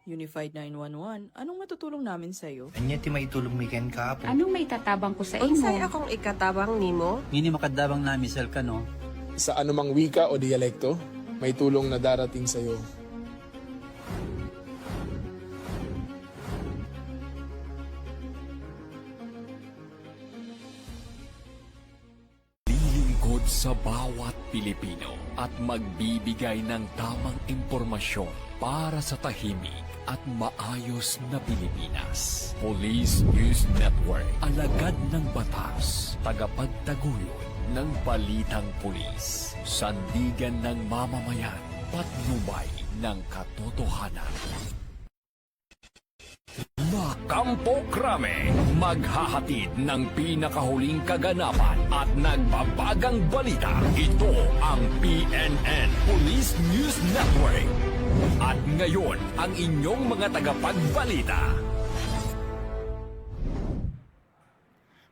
Unified 911, anong matutulong namin sa'yo? Anya ti maitulong mi ken kahapon. Anong may tatabang ko sa imo? Unsay akong ikatabang nimo? Ngini makadabang na misal ka no. Sa anumang wika o dialekto, may tulong na darating sa iyo. Lilingkod sa bawat Pilipino at magbibigay ng tamang impormasyon para sa tahimik at maayos na Pilipinas. Police News Network, alagad ng batas, tagapagtaguyod ng balitang pulis, sandigan ng mamamayan, patnubay ng katotohanan. Kampo Krame, maghahatid ng pinakahuling kaganapan at nagbabagang balita. Ito ang PNN Police News Network. At ngayon, ang inyong mga tagapagbalita.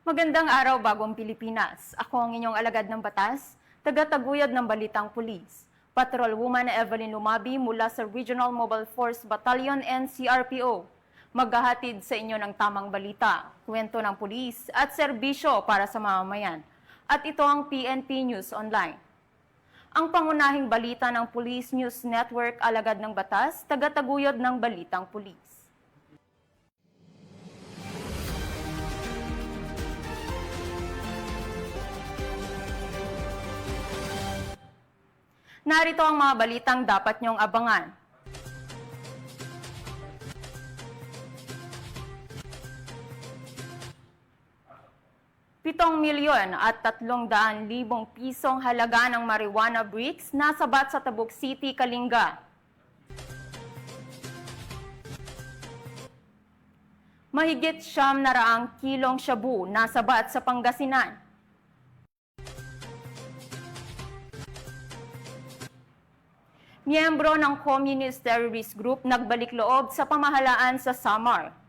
Magandang araw, Bagong Pilipinas. Ako ang inyong alagad ng batas, taga-taguyod ng Balitang Pulis. Patrolwoman Evelyn Lumabi mula sa Regional Mobile Force Battalion NCRPO. Maghahatid sa inyo ng tamang balita, kwento ng pulis at serbisyo para sa mamamayan. At ito ang PNP News Online. Ang pangunahing balita ng Police News Network, alagad ng batas, taga-taguyod ng Balitang Pulis. Narito ang mga balitang dapat niyong abangan. 7,300,000 pisong halaga ng marijuana bricks nasabat sa Tabuk City, Kalinga. Mahigit 900 kilong shabu nasabat sa Pangasinan. Miyembro ng Communist Terrorist Group nagbalik loob sa pamahalaan sa Samar.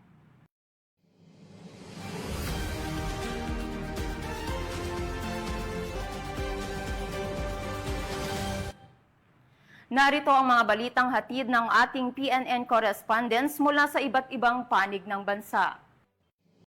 Narito ang mga balitang hatid ng ating PNN correspondents mula sa iba't ibang panig ng bansa.